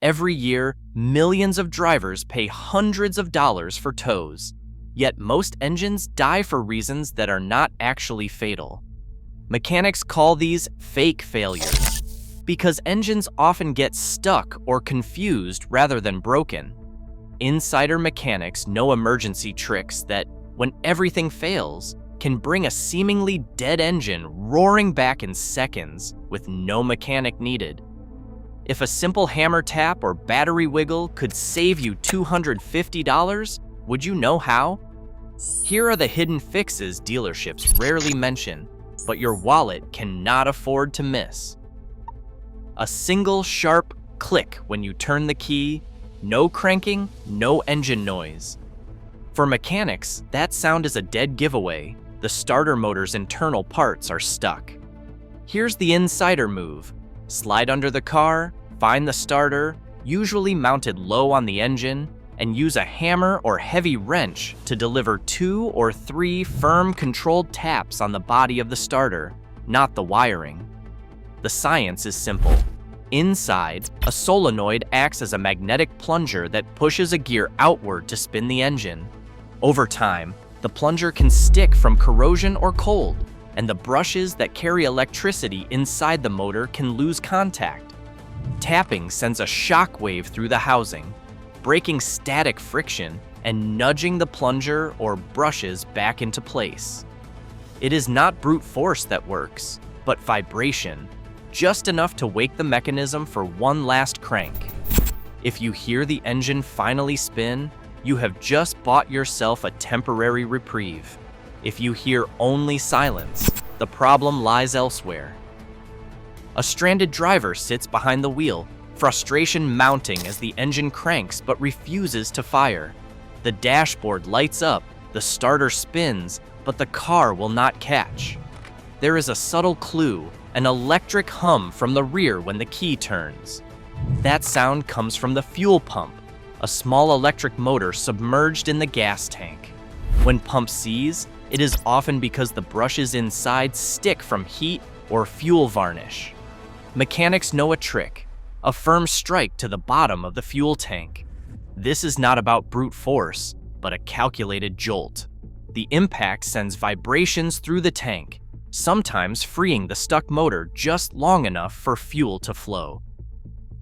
Every year, millions of drivers pay hundreds of dollars for tows. Yet most engines die for reasons that are not actually fatal. Mechanics call these fake failures because engines often get stuck or confused rather than broken. Insider mechanics know emergency tricks that, when everything fails, can bring a seemingly dead engine roaring back in seconds with no mechanic needed. If a simple hammer tap or battery wiggle could save you $250, would you know how? Here are the hidden fixes dealerships rarely mention, but your wallet cannot afford to miss. A single sharp click when you turn the key, no cranking, no engine noise. For mechanics, that sound is a dead giveaway. The starter motor's internal parts are stuck. Here's the insider move. Slide under the car, find the starter, usually mounted low on the engine, and use a hammer or heavy wrench to deliver 2 or 3 firm, controlled taps on the body of the starter, not the wiring. The science is simple. Inside, a solenoid acts as a magnetic plunger that pushes a gear outward to spin the engine. Over time, the plunger can stick from corrosion or cold, and the brushes that carry electricity inside the motor can lose contact. Tapping sends a shock wave through the housing, breaking static friction and nudging the plunger or brushes back into place. It is not brute force that works, but vibration, just enough to wake the mechanism for one last crank. If you hear the engine finally spin, you have just bought yourself a temporary reprieve. If you hear only silence, the problem lies elsewhere. A stranded driver sits behind the wheel, frustration mounting as the engine cranks but refuses to fire. The dashboard lights up, the starter spins, but the car will not catch. There is a subtle clue, an electric hum from the rear when the key turns. That sound comes from the fuel pump, a small electric motor submerged in the gas tank. When pump sees, it is often because the brushes inside stick from heat or fuel varnish. Mechanics know a trick, a firm strike to the bottom of the fuel tank. This is not about brute force, but a calculated jolt. The impact sends vibrations through the tank, sometimes freeing the stuck motor just long enough for fuel to flow.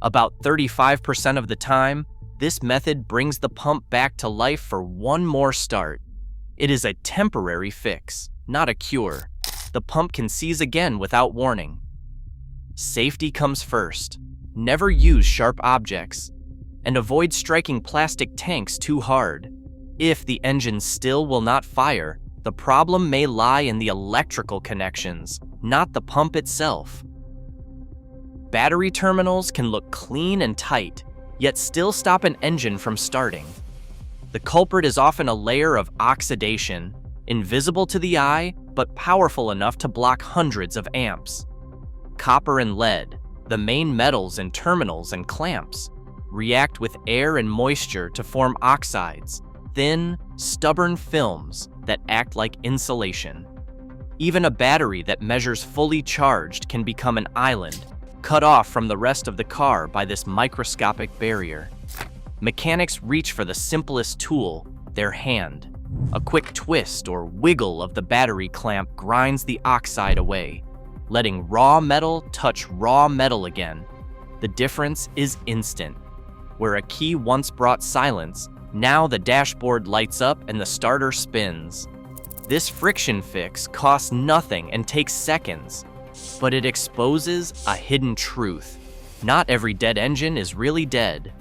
About 35% of the time, this method brings the pump back to life for one more start. It is a temporary fix, not a cure. The pump can seize again without warning. Safety comes first. Never use sharp objects, and avoid striking plastic tanks too hard. If the engine still will not fire, the problem may lie in the electrical connections, not the pump itself. Battery terminals can look clean and tight, yet still stop an engine from starting. The culprit is often a layer of oxidation, invisible to the eye, but powerful enough to block hundreds of amps. Copper and lead, the main metals in terminals and clamps, react with air and moisture to form oxides, thin, stubborn films that act like insulation. Even a battery that measures fully charged can become an island, cut off from the rest of the car by this microscopic barrier. Mechanics reach for the simplest tool, their hand. A quick twist or wiggle of the battery clamp grinds the oxide away, letting raw metal touch raw metal again. The difference is instant. Where a key once brought silence, now the dashboard lights up and the starter spins. This friction fix costs nothing and takes seconds, but it exposes a hidden truth. Not every dead engine is really dead.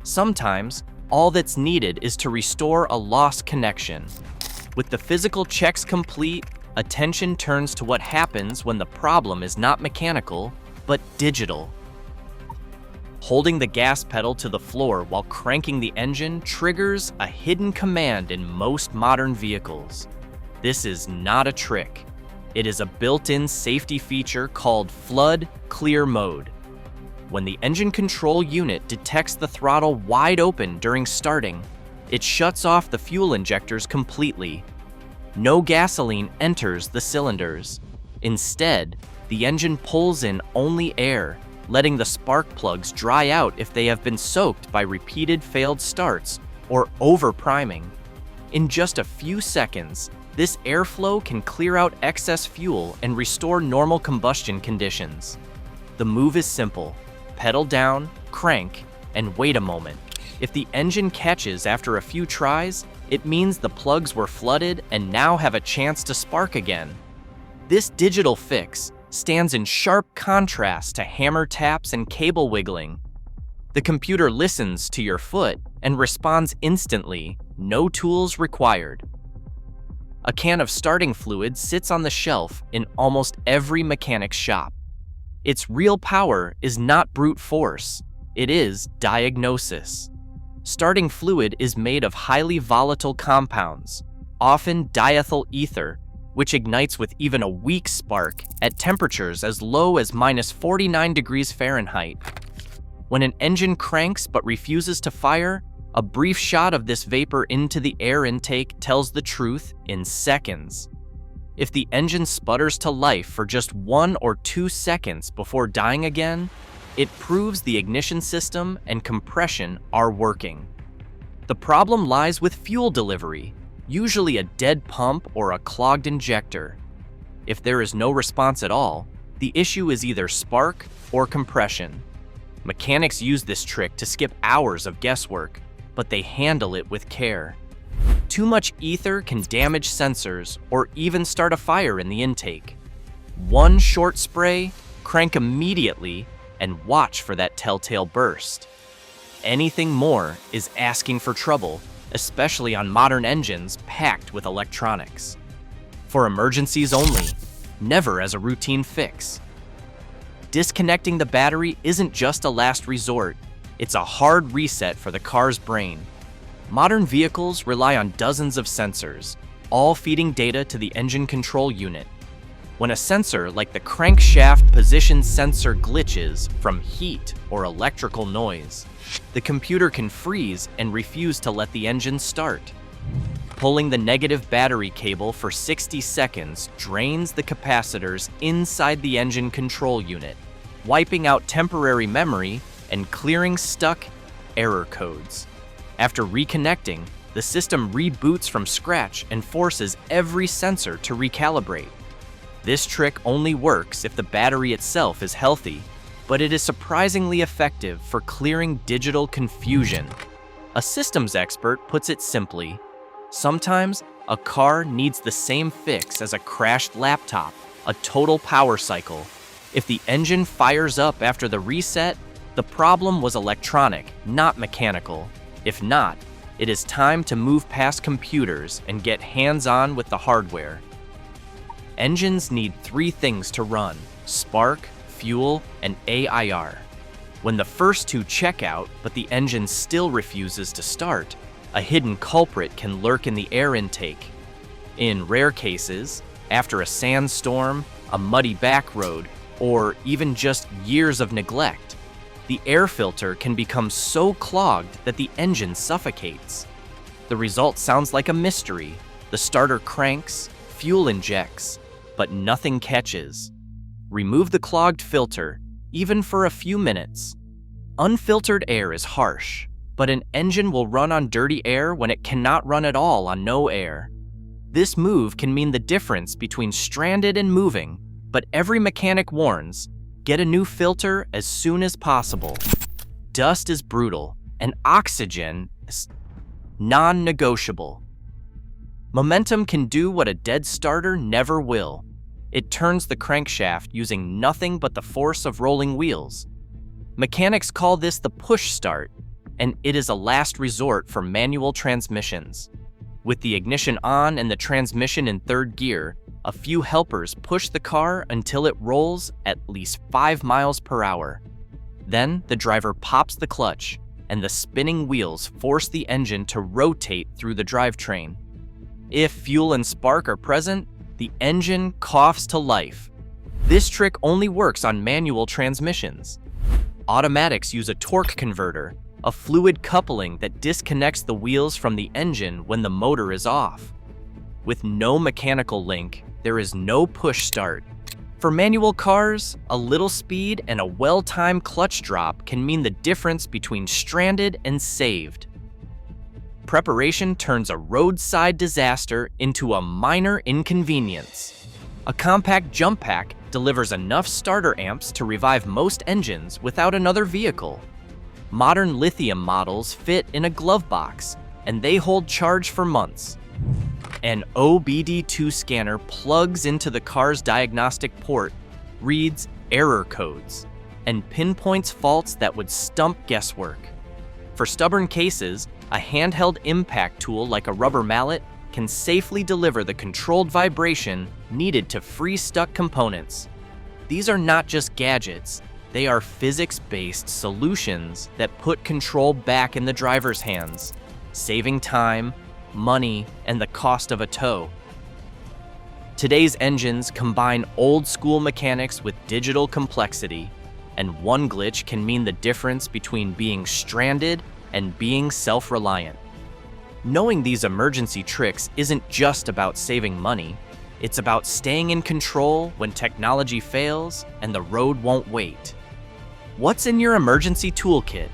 Sometimes, all that's needed is to restore a lost connection. With the physical checks complete, attention turns to what happens when the problem is not mechanical, but digital. Holding the gas pedal to the floor while cranking the engine triggers a hidden command in most modern vehicles. This is not a trick. It is a built-in safety feature called flood clear mode. When the engine control unit detects the throttle wide open during starting, it shuts off the fuel injectors completely. No gasoline enters the cylinders. Instead, the engine pulls in only air, letting the spark plugs dry out if they have been soaked by repeated failed starts or over-priming. In just a few seconds, this airflow can clear out excess fuel and restore normal combustion conditions. The move is simple: pedal down, crank, and wait a moment. If the engine catches after a few tries, it means the plugs were flooded and now have a chance to spark again. This digital fix stands in sharp contrast to hammer taps and cable wiggling. The computer listens to your foot and responds instantly, no tools required. A can of starting fluid sits on the shelf in almost every mechanic's shop. Its real power is not brute force, it is diagnosis. Starting fluid is made of highly volatile compounds, often diethyl ether, which ignites with even a weak spark at temperatures as low as -49 degrees Fahrenheit. When an engine cranks but refuses to fire, a brief shot of this vapor into the air intake tells the truth in seconds. If the engine sputters to life for just 1 or 2 seconds before dying again, it proves the ignition system and compression are working. The problem lies with fuel delivery, usually a dead pump or a clogged injector. If there is no response at all, the issue is either spark or compression. Mechanics use this trick to skip hours of guesswork, but they handle it with care. Too much ether can damage sensors or even start a fire in the intake. One short spray, crank immediately, and watch for that telltale burst. Anything more is asking for trouble, especially on modern engines packed with electronics. For emergencies only, never as a routine fix. Disconnecting the battery isn't just a last resort, it's a hard reset for the car's brain. Modern vehicles rely on dozens of sensors, all feeding data to the engine control unit. When a sensor like the crankshaft position sensor glitches from heat or electrical noise, the computer can freeze and refuse to let the engine start. Pulling the negative battery cable for 60 seconds drains the capacitors inside the engine control unit, wiping out temporary memory and clearing stuck error codes. After reconnecting, the system reboots from scratch and forces every sensor to recalibrate. This trick only works if the battery itself is healthy, but it is surprisingly effective for clearing digital confusion. A systems expert puts it simply: sometimes a car needs the same fix as a crashed laptop, a total power cycle. If the engine fires up after the reset, the problem was electronic, not mechanical. If not, it is time to move past computers and get hands-on with the hardware. Engines need 3 things to run: spark, fuel, and AIR. When the first 2 check out, but the engine still refuses to start, a hidden culprit can lurk in the air intake. In rare cases, after a sandstorm, a muddy back road, or even just years of neglect, the air filter can become so clogged that the engine suffocates. The result sounds like a mystery. The starter cranks, fuel injects, but nothing catches. Remove the clogged filter, even for a few minutes. Unfiltered air is harsh, but an engine will run on dirty air when it cannot run at all on no air. This move can mean the difference between stranded and moving, but every mechanic warns, get a new filter as soon as possible. Dust is brutal, and oxygen is non-negotiable. Momentum can do what a dead starter never will. It turns the crankshaft using nothing but the force of rolling wheels. Mechanics call this the push start, and it is a last resort for manual transmissions. With the ignition on and the transmission in 3rd gear, a few helpers push the car until it rolls at least 5 miles per hour. Then the driver pops the clutch, and the spinning wheels force the engine to rotate through the drivetrain. If fuel and spark are present, the engine coughs to life. This trick only works on manual transmissions. Automatics use a torque converter, a fluid coupling that disconnects the wheels from the engine when the motor is off. With no mechanical link, there is no push start. For manual cars, a little speed and a well-timed clutch drop can mean the difference between stranded and saved. Preparation turns a roadside disaster into a minor inconvenience. A compact jump pack delivers enough starter amps to revive most engines without another vehicle. Modern lithium models fit in a glove box, and they hold charge for months. An OBD2 scanner plugs into the car's diagnostic port, reads error codes, and pinpoints faults that would stump guesswork. For stubborn cases, a handheld impact tool like a rubber mallet can safely deliver the controlled vibration needed to free stuck components. These are not just gadgets, they are physics-based solutions that put control back in the driver's hands, saving time, money, and the cost of a tow. Today's engines combine old-school mechanics with digital complexity, and one glitch can mean the difference between being stranded and being self-reliant. Knowing these emergency tricks isn't just about saving money, it's about staying in control when technology fails and the road won't wait. What's in your emergency toolkit?